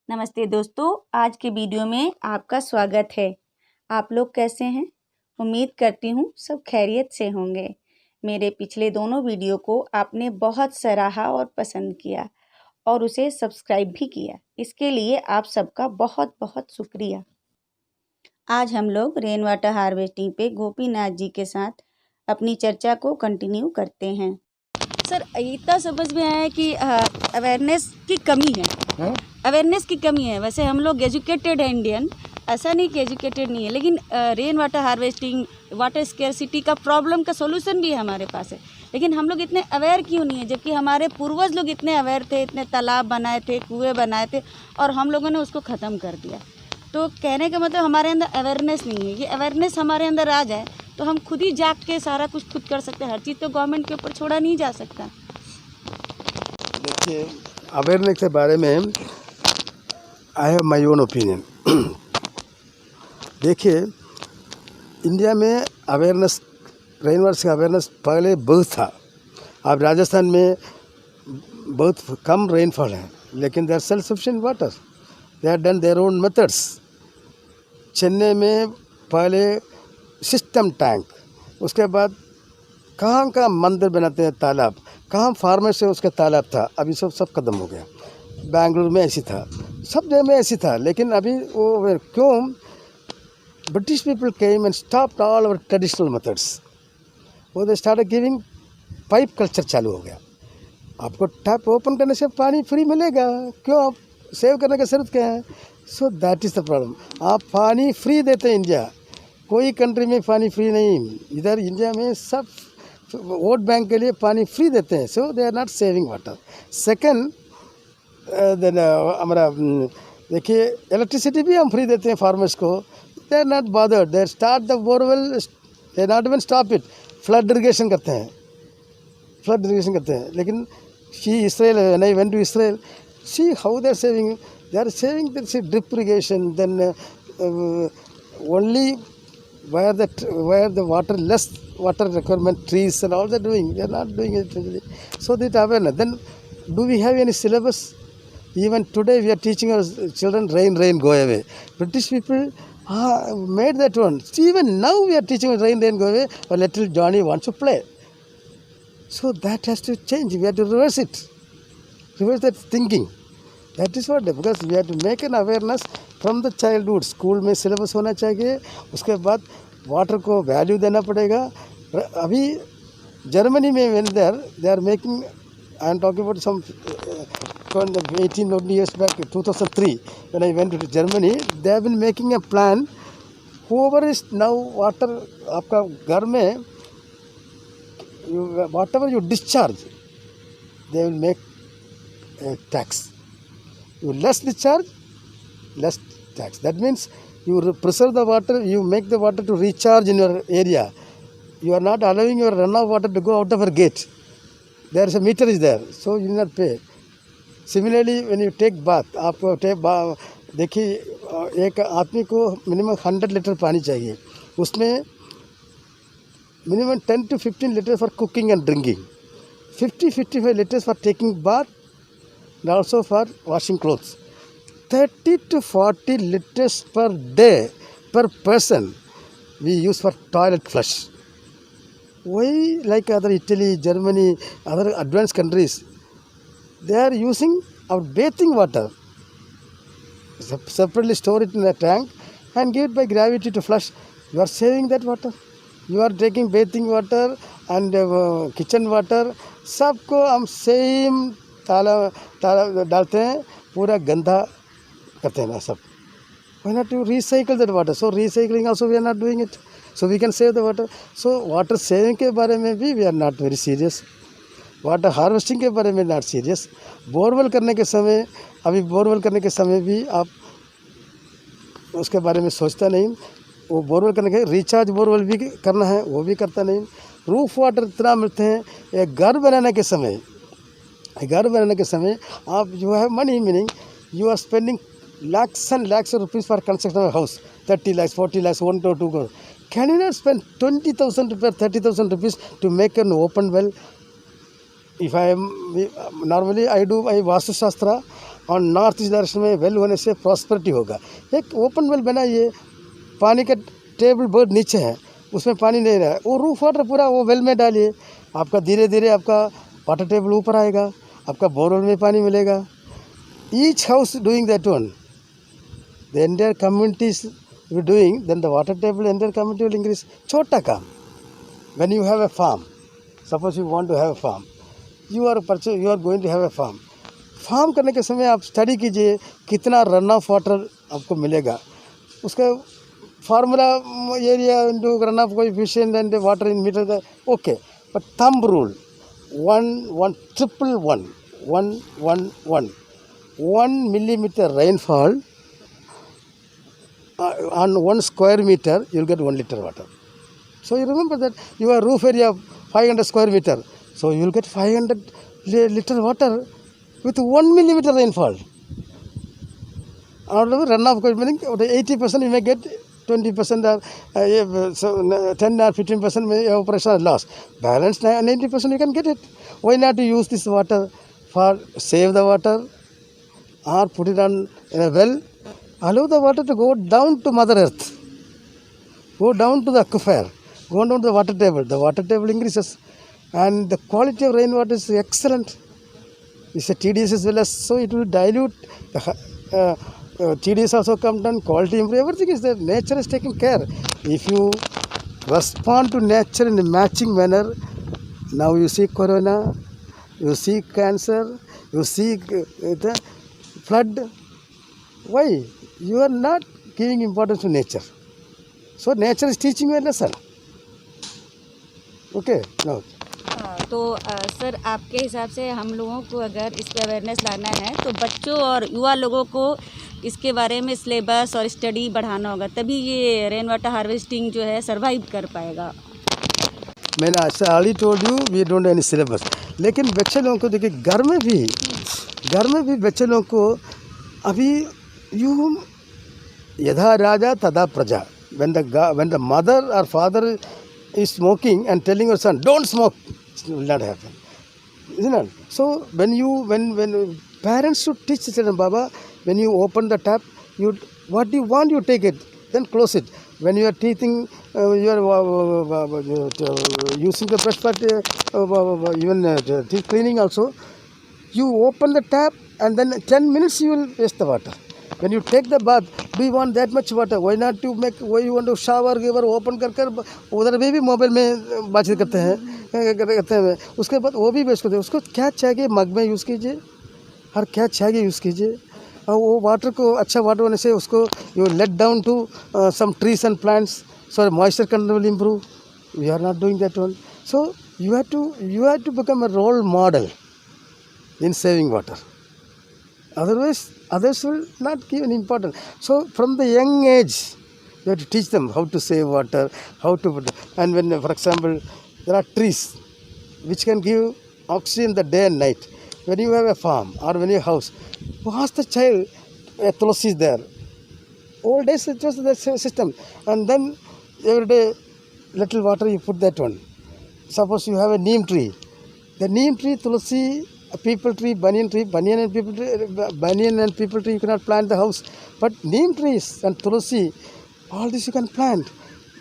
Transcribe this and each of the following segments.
नमस्ते दोस्तों, आज के वीडियो में आपका स्वागत है। आप लोग कैसे हैं? उम्मीद करती हूँ सब खैरियत से होंगे। मेरे पिछले दोनों वीडियो को आपने बहुत सराहा और पसंद किया और उसे सब्सक्राइब भी किया। इसके लिए आप सबका बहुत बहुत शुक्रिया। आज हम लोग रेन वाटर हार्वेस्टिंग पे गोपीनाथ जी के साथ अपनी चर्चा को कंटिन्यू करते हैं। सर, इतना समझ में आया कि अवेयरनेस की कमी है। अवेयरनेस की कमी है। वैसे हम लोग एजुकेटेड है इंडियन, ऐसा नहीं कि एजुकेटेड नहीं है, लेकिन rain water harvesting, water scarcity का प्रॉब्लम का सोल्यूशन भी हमारे पास है, लेकिन हम लोग इतने अवेयर क्यों नहीं है? जबकि हमारे पूर्वज लोग इतने अवेयर थे, इतने तालाब बनाए थे, कुएँ बनाए थे और हम लोगों ने उसको ख़त्म कर दिया। तो कहने का मतलब हमारे अंदर अवेयरनेस नहीं है। ये अवेयरनेस हमारे अंदर आ जाए तो हम खुद ही जाग के सारा कुछ खुद कर सकते हैं। हर चीज़ तो गवर्नमेंट के ऊपर छोड़ा नहीं जा सकता। देखिए, अवेयरनेस के बारे में I have my own opinion. देखिए, इंडिया में अवेयरनेस, रेन वाटर का अवेयरनेस पहले बहुत था। अब राजस्थान में बहुत कम रेनफॉल है, लेकिन they are self sufficient water. They are done their own methods. Chennai में पहले सिस्टम टैंक, उसके बाद कहाँ का मंदिर बनाते हैं, तालाब, कहाँ फार्मर से उसका तालाब था, अभी सब खत्म हो गया। बेंगलुरु में ऐसी था, सब जगह में ऐसी था, लेकिन अभी वो क्यों? British people came and stopped all our traditional methods. वो they started giving, pipe culture चालू हो गया। आपको टैप ओपन करने से पानी फ्री मिलेगा, क्यों आप सेव करने की जरूरत क्या है? So that is the problem. आप पानी फ्री देते हैं इंडिया, कोई कंट्री में पानी फ्री नहीं। इधर इंडिया में सब वोट बैंक के लिए पानी फ्री देते हैं, so they are not saving water. Second, then हमारा देखिए, इलेक्ट्रिसिटी भी हम फ्री देते हैं फार्मर्स को। They are not bothered, they start the borewell, they not even stop it. Flood irrigation करते हैं, लेकिन Israel, when I went to Israel, see how they are saving. They are saving this drip irrigation, then only where the water, less water requirement, trees and all that doing. They are not doing it really. So that awareness. Then do we have any syllabus? Even today we are teaching our children, rain, go away. British people made that one. Even now we are teaching rain, go away, or little Johnny wants to play. So that has to change. We have to reverse it. Reverse that thinking. That is what, because we have to make an awareness from the childhood. School में syllabus होना चाहिए, उसके बाद water को value देना पड़ेगा। अभी Germany में when they are making, I am talking about some 18 years back, 2003, when I went to Germany, they have been making a plan. Whoever is now water, आपका घर में whatever you discharge, they will make a tax. You less discharge, less tax. That means you preserve the water, you make the water to recharge in your area. You are not allowing your runoff water to go out of your gate. There is a meter is there, so you will not pay. Similarly, when you take bath, आपको देखिए, एक आदमी को minimum 100 litre पानी चाहिए, उसमें minimum 10 to 15 liters for cooking and drinking, 50-55 liters for taking bath, and also for washing clothes. 30 to 40 liters per day per person we use for toilet flush. Why, like other Italy, Germany, other advanced countries, they are using our bathing water, separately store it in a tank and give it by gravity to flush. You are saving that water. You are taking bathing water and kitchen water, सबको हम same ताला डालते हैं, पूरा गंदा करते हैं ना सब. Why not to recycle that water? So recycling also we are not doing it. So we can save the water. So water saving के बारे में भी we are not very serious. Water harvesting के बारे में नॉट सीरियस. बोरवेल करने के समय, अभी बोरवेल करने के समय भी आप उसके बारे में सोचता नहीं. वो बोरवेल करने के रिचार्ज बोरवेल भी करना है, वो भी करता नहीं. रूफ वाटर इतना मिलते हैं. एक घर बनाने के समय आप जो है money, meaning you are spending lakhs and lakhs of rupees for construction of a house, 30 lakhs, 40 lakhs, 1 to 2 crores. Can you not spend 20,000 rupees, 30,000 rupees to make an open well? If I am, normally I do my Vastu Shastra, और north east direction में well होने से prosperity होगा। एक open well बनाइए, पानी का table बहुत नीचे है, उसमें पानी नहीं रहा है, वो रूफ वाटर पूरा वो वेल में डालिए, आपका धीरे धीरे आपका वाटर टेबल ऊपर आएगा, आपका बोरवेल में पानी मिलेगा। Each house doing that one, the entire communities doing, then the water table entire community will increase. छोटा काम, when you have a farm, suppose you want to have a farm, you are going to have a farm. Farm करने के समय आप study कीजिए कितना run off water आपको मिलेगा, उसका formula area into run off coefficient and water in meter, okay, but thumb rule 1 millimeter rainfall on 1 square meter, you will get 1 liter water. So you remember that your roof area 500 square meter, so you will get 500 liter water with 1 millimeter rainfall. Out of runoff, meaning 80% you may get, 20% or 10 or 15% may operational loss. Balance 90% you can get it. Why not to use this water for save the water or put it on in a well? Allow the water to go down to Mother Earth, go down to the aquifer, go down to the water table. The water table increases and the quality of rainwater is excellent. It's a TDS as well as, so it will dilute. TDS also come down, quality improve, everything is there. Nature is taking care. If you respond to nature in a matching manner, now you see corona, you see cancer, you see the flood. Why? You are not giving importance to nature. So nature is teaching you a lesson. Okay, now. तो sir आपके हिसाब से हम लोगों को अगर इस पर अवेयरनेस लाना है तो बच्चों और युवा लोगों को इसके बारे में सिलेबस और स्टडी बढ़ाना होगा, तभी ये रेन वाटर हार्वेस्टिंग जो है सरवाइव कर पाएगा। मैंने already told you we don't any syllabus, लेकिन बच्चे लोगों को देखिए घर में भी बच्चे लोगों को अभी यू यथा राजा तदा प्रजा, when the mother or father is smoking and telling your son don't smoke, it will not happen, isn't it? So when parents should teach children, Baba, when you open the tap, what do you want, you take it, then close it. When you are teething, you are using the brush, but even teeth cleaning also, you open the tap and then 10 minutes you will waste the water. When you take the bath, do you want that much water? Why not to make, why you want to shower, giver open कर उधर भी mobile में बातचीत करते हैं उसके बाद वो भी वेस्ट करते हैं। उसको क्या चाहिए मग में यूज़ कीजिए और क्या चाहिए यूज़ कीजिए, और वो वाटर को अच्छा वाटर होने से उसको you let down to some trees and plants, so moisture content will improve. We are not doing that one. So you have to become a role model in saving water. Otherwise, others will not give any importance. So from the young age, you have to teach them how to save water, how to put. And when, for example, there are trees which can give oxygen the day and night. When you have a farm or when you have a house, ask the child, a tulsi is there. Old days it was the system. And then every day, little water you put that one. Suppose you have a neem tree. The neem tree, tulsi, a people tree, banyan and people tree, you cannot plant the house. But neem trees and tulsi, all this you can plant.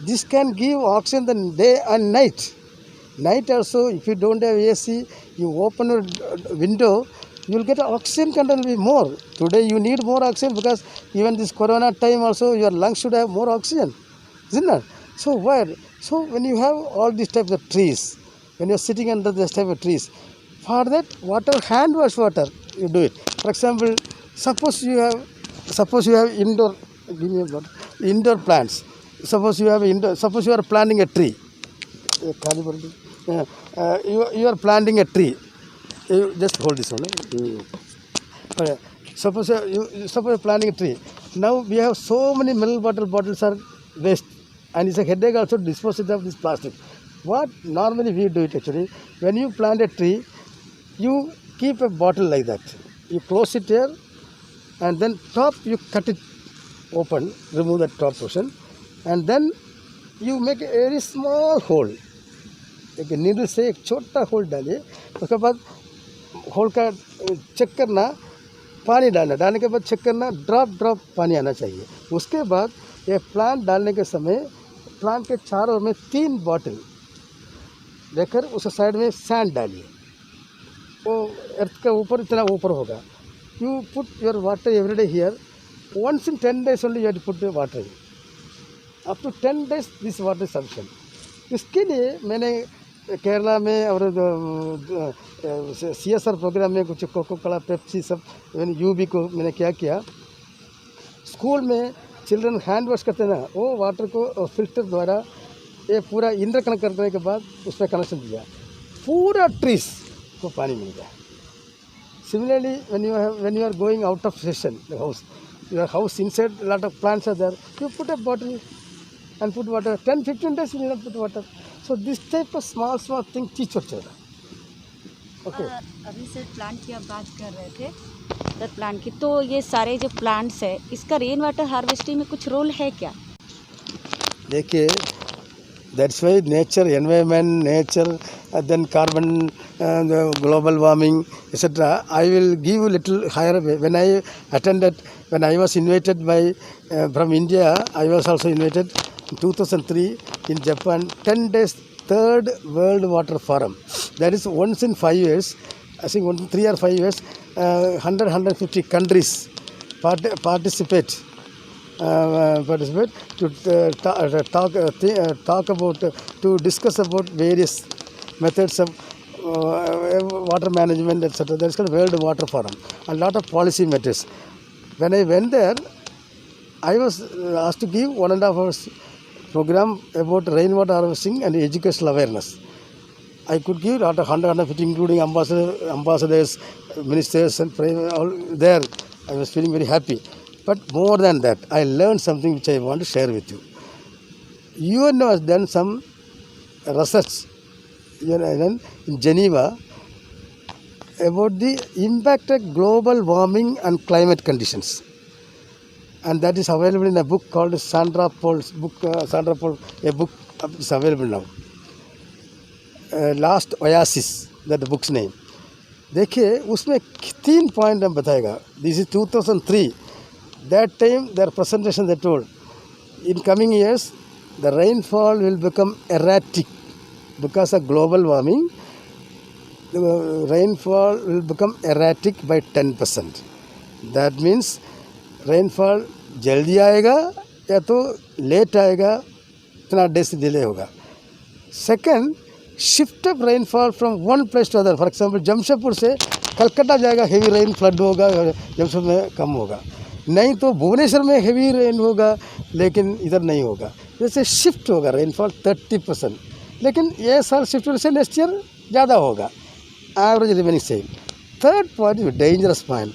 This can give oxygen the day and night. Night also, if you don't have AC, you open a window, you will get oxygen content will be more. Today you need more oxygen because even this corona time also, your lungs should have more oxygen. Isn't it? So where? So when you have all these types of trees, when you are sitting under this type of trees, for that water, hand wash water, you do it. For example, suppose you have indoor plants. Suppose you are planting a tree. You are planting a tree. You just hold this one. Okay. Suppose you are planting a tree. Now we have so many mineral water bottles are waste, and it's a headache also to dispose it of this plastic. What normally we do it actually, when you plant a tree, you keep a bottle like that. You close it here, and then top you cut it open, remove that top portion, and then you make a very small hole. एक needle से एक छोटा whole डालिए, उसके बाद whole का check करना पानी डालने के बाद चेक करना, ड्रॉप पानी आना चाहिए। उसके बाद ये प्लांट डालने के समय प्लांट के चारों में 3 बॉटल लेकर उस साइड में सैंड डालिए, वो अर्थ के ऊपर इतना ऊपर होगा। You put your water every day here, once in 10 days only you have to put the water in. Up to 10 days this water is sufficient। इसके लिए मैंने केरला में और CSR प्रोग्राम में कुछ कोको कोला पेप्सी सब UB को मैंने क्या किया, स्कूल में चिल्ड्रन हैंड वॉश करते हैं ना, वो वाटर को फिल्टर द्वारा ये पूरा इंटर कनेक्ट करने के बाद उसमें कनेक्शन दिया, पूरा ट्रीज को पानी मिल गया। Similarly, when you are going out of session, the house, your house inside a lot of plants are there, you put a bottle and put water. 10-15 days you need not put water. So this type of small thing teach your children. Okay. अभी sir plant की आप बात कर रहे थे, sir plant की, तो ये सारे जो प्लांट्स है इसका रेन वाटर हार्वेस्टिंग में कुछ रोल है क्या? देखिए, that's why nature, environment, nature, then carbon, the global warming, etc. I will give you little higher. When I was invited by from India, I was also invited in 2003 in Japan, 10 days, 3rd World Water Forum. That is once in 5 years, I think 3 or 5 years, 150 countries participate to talk about, to discuss about various methods of water management, etc. That is called World Water Forum. A lot of policy matters. When I went there, I was asked to give 1.5 hours program about rainwater harvesting and educational awareness. I could give out of 150, including ambassadors, ministers, and all there. I was feeling very happy. But more than that, I learned something which I want to share with you. UNO has done some research in Geneva about the impact of global warming and climate conditions. And that is available in a book called Sandra Pol's book. A book is available now. Last Oasis, that the book's name. देखिए, उसमें 3 point हम बताएगा. This is 2003. That time, their presentation they told, in coming years, the rainfall will become erratic because of global warming. The rainfall will become erratic by 10%. That means rainfall जल्दी आएगा या तो late आएगा, इतना days delay होगा. Second, shift of rainfall from one place to other. For example, Jamshedpur से कलकत्ता जाएगा, heavy rain flood होगा, जमशेदपुर में कम होगा. नहीं तो भुवनेश्वर में हेवी रेन होगा लेकिन इधर नहीं होगा. जैसे शिफ्ट होगा रेनफॉल 30%, लेकिन ये साल शिफ्ट होने से नेक्स्ट ईयर ज़्यादा होगा. Average remaining same. Third point is dangerous point.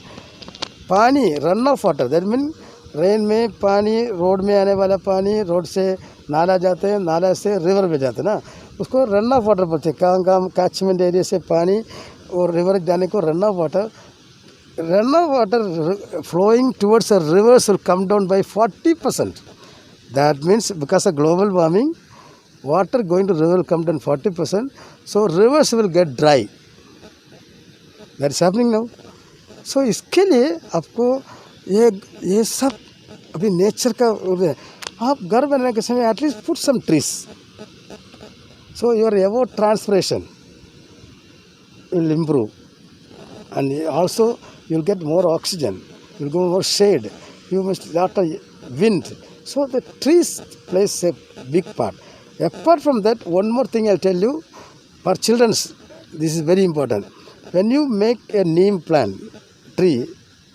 पानी run off water, that mean rain में पानी, रोड में आने वाला पानी, रोड से नाला जाते हैं, नाला से रिवर में जाते हैं ना, उसको रन ऑफ वाटर बोलते हैं. कहाँ कैचमेंट एरिया से पानी और रिवर जाने को run off water. Run of water flowing towards a rivers will come down by 40%. That means because of global warming, water going to river will come down 40%. So rivers will get dry. That is happening now. So इसके लिए आपको ये सब अभी nature का, आप घर बनाने के समय at least put some trees. So your evo transpiration will improve, and also you'll get more oxygen, you'll get more shade, you must lot of wind. So the trees plays a big part. Apart from that, one more thing I'll tell you, for children, this is very important. When you make a neem plant tree,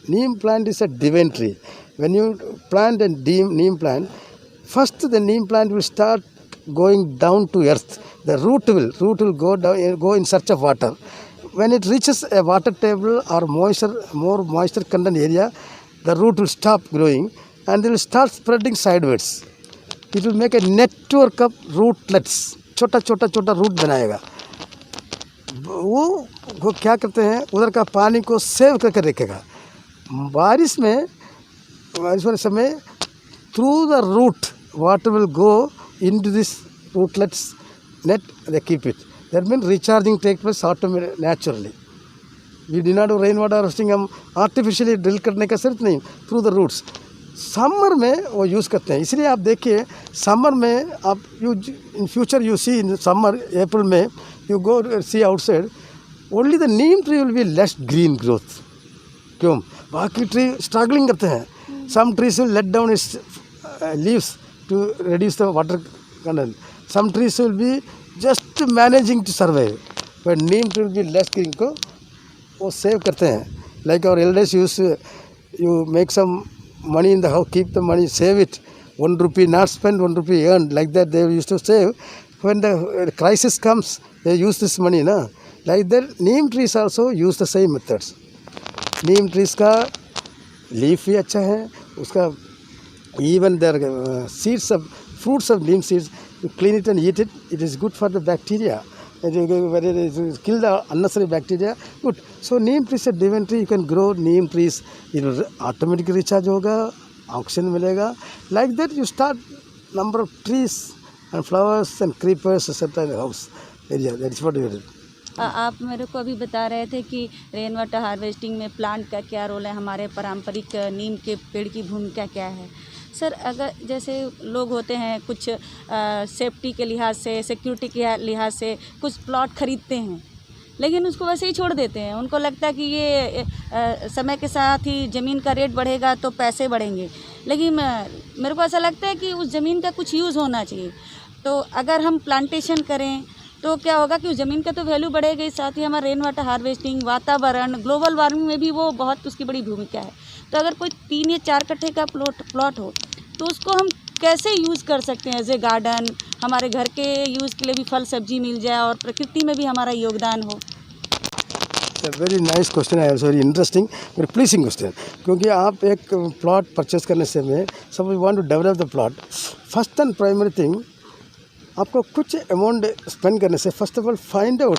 neem plant is a divine tree. When you plant a neem plant, first the neem plant will start going down to earth. The root will go down, go in search of water. When it reaches a water table or more moisture content area, the root will stop growing and it will start spreading sideways. It will make a network of rootlets. छोटा root बनाएगा. वो क्या करते हैं, उधर का पानी को सेव करके रखेगा. बारिश वाले समय through the root water will go into this rootlets net, they keep it. That means recharging takes place automatically, naturally. We did not rain water harvesting, हम आर्टिफिशियली ड्रिल करने का जरूरत नहीं, थ्रू द रूट्स समर में वो use करते हैं। इसलिए आप देखिए समर में आप you in future you see in summer April में you go see outside, only the neem tree will be less green growth. क्यों? बाकी ट्री स्ट्रगलिंग करते हैं। Some trees will let down its leaves to reduce the water content. Some trees will be just managing to survive, but neem tree will be less green को वो save करते हैं। Like our elders used to, you make some money in the house, keep the money, save it. 1 rupee not spent, 1 rupee earned. Like that they used to save. When the crisis comes, they use this money, na. Like that, neem trees also use the same methods. Neem trees का leaf भी अच्छा है, उसका even their seeds of fruits of neem seeds, you clean it and eat it, it is good for the bacteria, and you kill the unnecessary bacteria, good. So neem trees are different tree, you can grow neem trees, it will automatically recharge होगा, oxygen मिलेगा. Like that you start number of trees and flowers and creepers etc. in the house area. That is what you do. आप मेरे को अभी बता रहे थे कि रेन वाटर हार्वेस्टिंग में प्लांट का क्या रोल है, हमारे पारंपरिक नीम के पेड़ की भूमिका क्या है। सर, अगर जैसे लोग होते हैं कुछ सेफ्टी के लिहाज से, सिक्योरिटी के लिहाज से कुछ प्लॉट ख़रीदते हैं, लेकिन उसको वैसे ही छोड़ देते हैं। उनको लगता है कि ये समय के साथ ही ज़मीन का रेट बढ़ेगा तो पैसे बढ़ेंगे, लेकिन मेरे को ऐसा लगता है कि उस ज़मीन का कुछ यूज़ होना चाहिए। तो अगर हम प्लांटेशन करें तो क्या होगा कि उस ज़मीन का तो वैल्यू बढ़ेगा ही, साथ ही हमारा रेन वाटर हार्वेस्टिंग, वातावरण, ग्लोबल वार्मिंग में भी वो बहुत उसकी बड़ी भूमिका है। तो अगर कोई 3 या 4 कट्ठे का प्लॉट हो तो उसको हम कैसे यूज़ कर सकते हैं एज ए गार्डन, हमारे घर के यूज़ के लिए भी फल सब्जी मिल जाए और प्रकृति में भी हमारा योगदान हो। वेरी नाइस क्वेश्चन है, very interesting, very pleasing question. क्योंकि आप एक प्लॉट परचेस करने से में सब we want to develop the plot, first and primary thing आपको कुछ अमाउंट स्पेंड करने से first of all find out,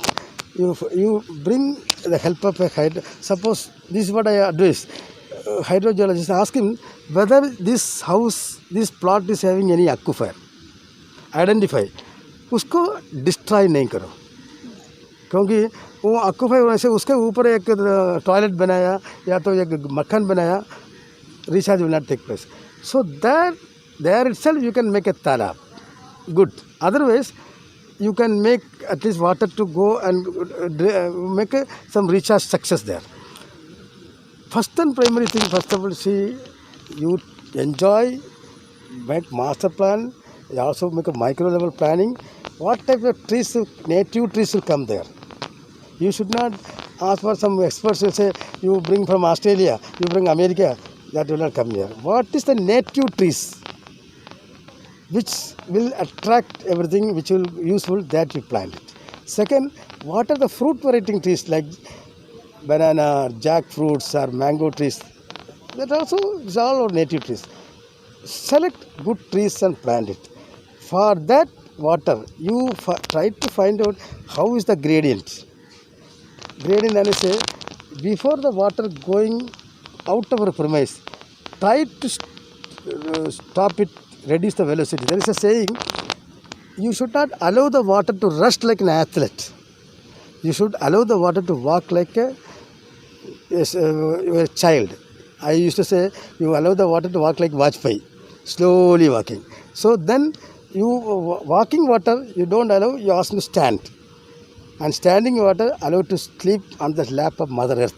you bring the help of a hide, suppose this what I advise hydrogeologist, ask him whether this house, this plot is having any aquifer, identify, उसको destroy नहीं करो, क्योंकि वो aquifer होने से उसके ऊपर एक टॉयलेट बनाया या तो एक मक्खन बनाया, recharge will not take place, so that there itself you can make a talab, good, otherwise you can make at least water to go and make some recharge success there. First and primary thing, first of all, see, you enjoy, make master plan, you also make a micro level planning. What type of trees, native trees will come there. You should not ask for some experts who say, you bring from Australia, you bring America, that will not come here. What is the native trees which will attract everything which will be useful, that you plant it. Second, what are the fruit variety trees like banana, jackfruits or mango trees? That also is all our native trees. Select good trees and plant it. For that water, you try to find out how is the gradient. Gradient, and say, before the water going out of our premise, try to stop it, reduce the velocity. There is a saying, you should not allow the water to rush like an athlete. You should allow the water to walk like a child. I used to say, you allow the water to walk like Vajpayee, slowly walking. So then, you walking water, you don't allow, you ask to stand. And standing water, allow to sleep on the lap of Mother Earth.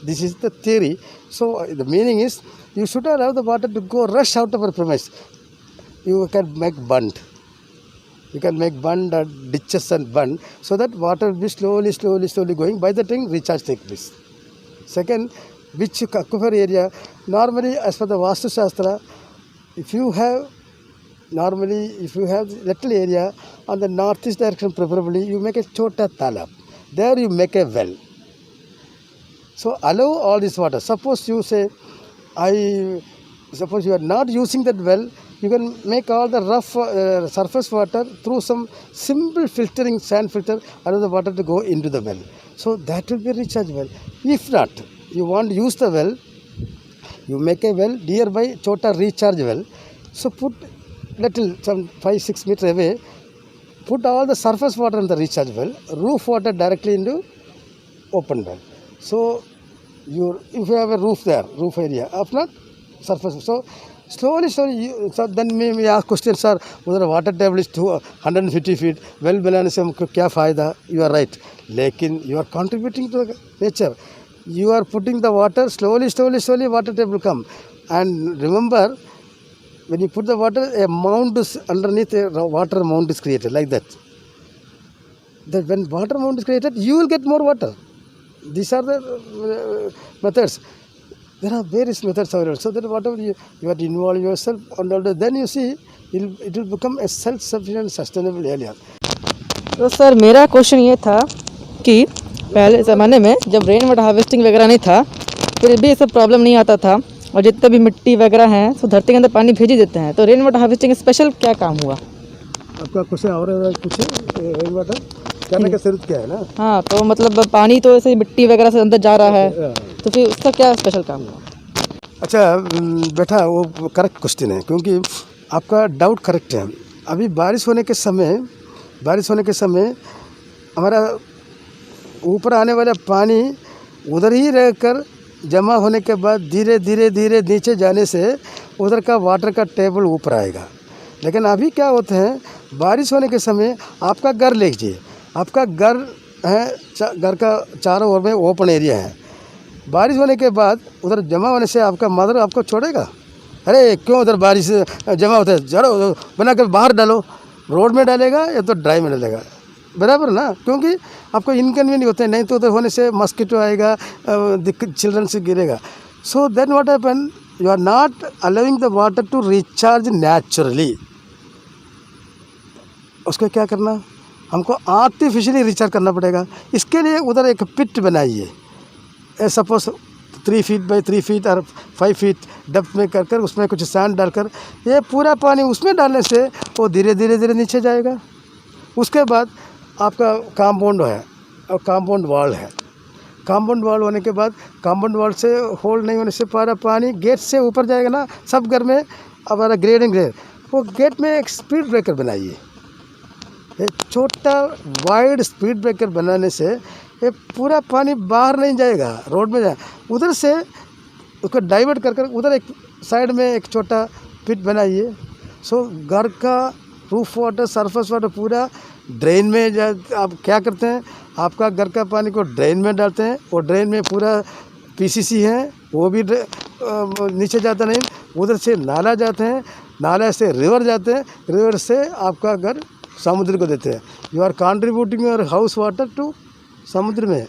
This is the theory. So the meaning is, you should allow the water to go rush out of our premise. You can make bund. You can make bund or ditches and bund, so that water will be slowly going. By the time recharge takes place. Second, which aquifer area, normally as per the Vastu Shastra, if you have little area on the northeast direction, preferably you make a chota talab. There you make a well. So allow all this water. Suppose you say, suppose you are not using that well, you can make all the rough surface water through some simple filtering, sand filter, allow the water to go into the well. So that will be a recharge well. If not, you want to use the well, you make a well nearby, chota recharge well. So put little, some 5-6 meters away, put all the surface water in the recharge well, roof water directly into open well. So if you have a roof there, roof area, अपना surface. So slowly, so then we ask question, sir, उधर water table is 150 feet, well बनाने से हमको क्या फ़ायदा? You are right. लेकिन you are contributing to the nature. You are putting the water slowly, water table come. And remember, when you put the water, a mound is underneath, a water mound is created like that. That when water mound is created, you will get more water. These are the methods. There are various methods available. So that whatever you have to involve yourself, and then you see it will become a self-sufficient, sustainable area. तो sir मेरा question ये था कि पहले ज़माने में जब rain water harvesting वगैरह नहीं था फिर भी ये सब प्रॉब्लम नहीं आता था, और जितने भी मिट्टी वगैरह हैं तो धरती के अंदर पानी भेज ही देते हैं, तो रेन वाटर हार्वेस्टिंग स्पेशल क्या काम हुआ? आपका क्वेश्चन और पूछे, रेन वाटर करने का जरूरत क्या है ना? हाँ, तो मतलब पानी तो ऐसे मिट्टी वगैरह से अंदर जा रहा है, तो फिर उसका क्या स्पेशल काम हुआ? अच्छा बेटा, वो करेक्ट क्वेश्चन है, क्योंकि आपका डाउट करेक्ट है। अभी बारिश होने के समय हमारा ऊपर आने वाला पानी उधर ही रहकर जमा होने के बाद धीरे धीरे नीचे जाने से उधर का वाटर का टेबल ऊपर आएगा। लेकिन अभी क्या होता है, बारिश होने के समय आपका घर लीजिए, आपका घर है, घर का चारों ओर में ओपन एरिया है। बारिश होने के बाद उधर जमा होने से आपका मदर आपको छोड़ेगा? अरे क्यों उधर बारिश जमा होता है, जड़ो बना कर बाहर डालो, रोड में डालेगा या तो ड्राई में डालेगा, बराबर ना? क्योंकि आपको इनकन्वीनियंट होता है, नहीं तो उधर होने से मस्कीटो आएगा, चिल्ड्रन से गिरेगा। So then what happen, you are not allowing the water to recharge naturally. उसको क्या करना, हमको आर्टिफिशियली रिचार्ज करना पड़ेगा। इसके लिए उधर एक पिट बनाइए, सपोज 3 फीट बाई 3 फीट और 5 फीट डेप्थ में कर उसमें कुछ सैंड डालकर ये पूरा पानी उसमें डालने से वो धीरे धीरे नीचे जाएगा। उसके बाद आपका कंपाउंड है और कंपाउंड वॉल है। कंपाउंड वॉल होने के बाद कंपाउंड वॉल से होल्ड नहीं होने से पूरा पानी गेट से ऊपर जाएगा ना। सब घर में हमारा ग्रेड वो गेट में एक स्पीड ब्रेकर बनाइए, एक छोटा वाइड स्पीड ब्रेकर बनाने से ये पूरा पानी बाहर नहीं जाएगा, रोड में जाए, उधर से उसको डाइवर्ट कर उधर एक साइड में एक छोटा पिट बनाइए। सो घर का रूफ वाटर, सरफेस वाटर पूरा ड्रेन में आप क्या करते हैं, आपका घर का पानी को ड्रेन में डालते हैं, और ड्रेन में पूरा पीसीसी है, वो भी नीचे जाता नहीं, उधर से नाला जाते हैं, नाला से रिवर जाते हैं, रिवर से आपका घर समुद्र को देते हैं। You are contributing your house water to समुद्र में।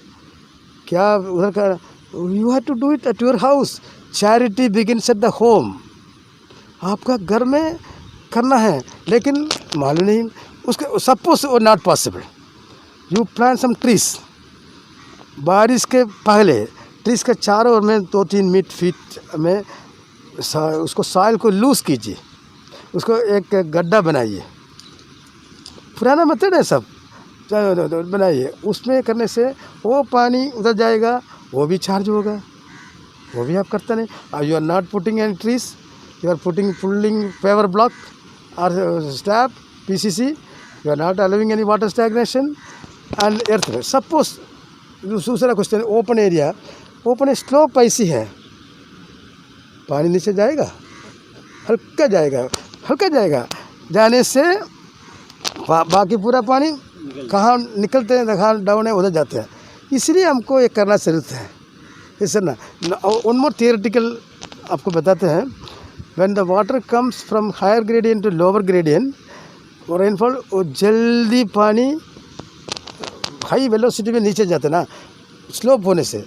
क्या उधर का, you have to do it at your house. Charity begins at the home. आपका घर में करना है, लेकिन मालूम नहीं उसके, सपोज और not possible, you plant some trees. बारिश के पहले ट्रीज के चारों ओर में 2-3 फीट में उसको सॉइल को लूज कीजिए, उसको एक गड्ढा बनाइए। पुराना मेथड है, सब बनाइए। उसमें करने से वो पानी उधर जाएगा, वो भी चार्ज होगा, वो भी आप करते नहीं। You are not putting any trees, you are pulling paver block और slab PCC, you are not allowing any water stagnation and earth. Suppose दूसरा question, open area, open slope ऐसी है, पानी नीचे जाएगा, हल्का जाएगा, जाने से बाकी पूरा पानी कहाँ निकलते हैं, कहाँ डाउन है उधर जाते हैं। इसलिए हमको ये करना जरूरत है। इसे ना वन मोर थियोरेटिकल आपको बताते हैं। When the water comes from higher gradient to lower gradient rainfall, वो जल्दी पानी हाई वेलोसिटी में नीचे जाते ना, स्लोप होने से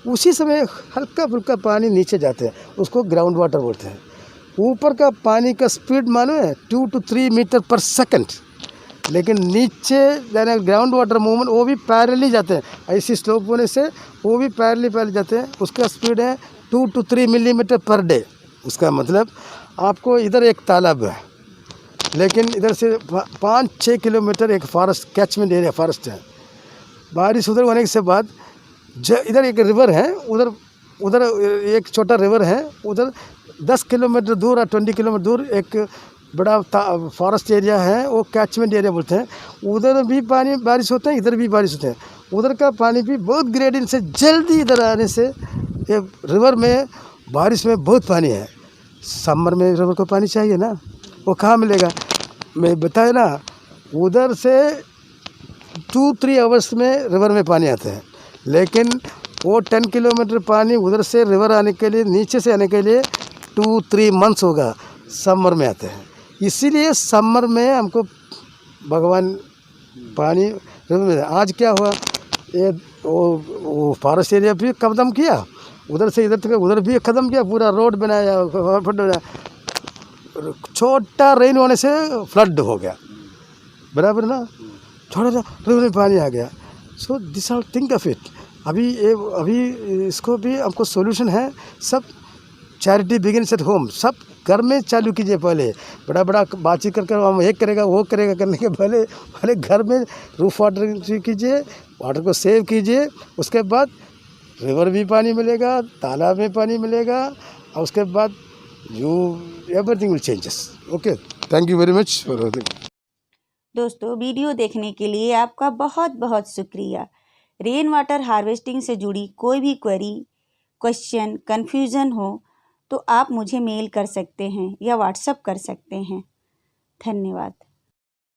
उसी समय हल्का फुल्का पानी नीचे जाते हैं, उसको ग्राउंड वाटर बोलते हैं। ऊपर का पानी का स्पीड मालूम है 2 to 3 मीटर पर सेकंड, लेकिन नीचे जाने ग्राउंड वाटर मूवमेंट वो भी पैरेलली जाते हैं। ऐसी स्लोप होने से वो भी पैरेलली जाते हैं। उसका स्पीड है 2 to 3 मिलीमीटर पर डे। उसका मतलब आपको इधर एक तालाब है, लेकिन इधर से 5-6 किलोमीटर एक फॉरेस्ट कैचमेंट एरिया फॉरेस्ट है। बारिश उधर होने के बाद इधर एक रिवर है, उधर एक छोटा रिवर है, उधर 10 किलोमीटर दूर और 20 किलोमीटर दूर एक बड़ा फॉरेस्ट एरिया है, वो कैचमेंट एरिया बोलते हैं। उधर भी पानी बारिश होता है, इधर भी बारिश होते हैं। उधर का पानी भी बहुत ग्रेडियंट से जल्दी इधर आने से ये रिवर में बारिश में बहुत पानी है। समर में रिवर को पानी चाहिए ना, वो कहाँ मिलेगा। मैं बताया ना, उधर से 2-3 आवर्स में रिवर में पानी आता है, लेकिन वो 10 किलोमीटर पानी उधर से रिवर आने के लिए, नीचे से आने के लिए 2-3 मंथ्स होगा, समर में आते हैं। इसीलिए समर में हमको भगवान पानी रिवर में। आज क्या हुआ, ये वो फॉरेस्ट एरिया भी ख़त्म किया, उधर से इधर तक उधर भी ख़त्म किया, पूरा रोड बनाया, छोटा रेन होने से फ्लड हो गया, बराबर ना, थोड़ा सा रिवर में पानी आ गया। So this are think of it. अभी इसको भी हमको सॉल्यूशन है। सब चैरिटी बिगिन्स एट होम, सब घर में चालू कीजिए। पहले बड़ा बातचीत करके हम एक करेगा वो करेगा करने के पहले घर में रूफ वाटर कीजिए, वाटर को सेव कीजिए। उसके बाद रिवर भी पानी मिलेगा, तालाब में पानी मिलेगा, और उसके बाद everything will changes. Okay, thank you very much for. दोस्तों, वीडियो देखने के लिए आपका बहुत बहुत शुक्रिया। रेन वाटर हार्वेस्टिंग से जुड़ी कोई भी क्वेरी, क्वेश्चन, कन्फ्यूज़न हो तो आप मुझे मेल कर सकते हैं या व्हाट्सएप कर सकते हैं। धन्यवाद।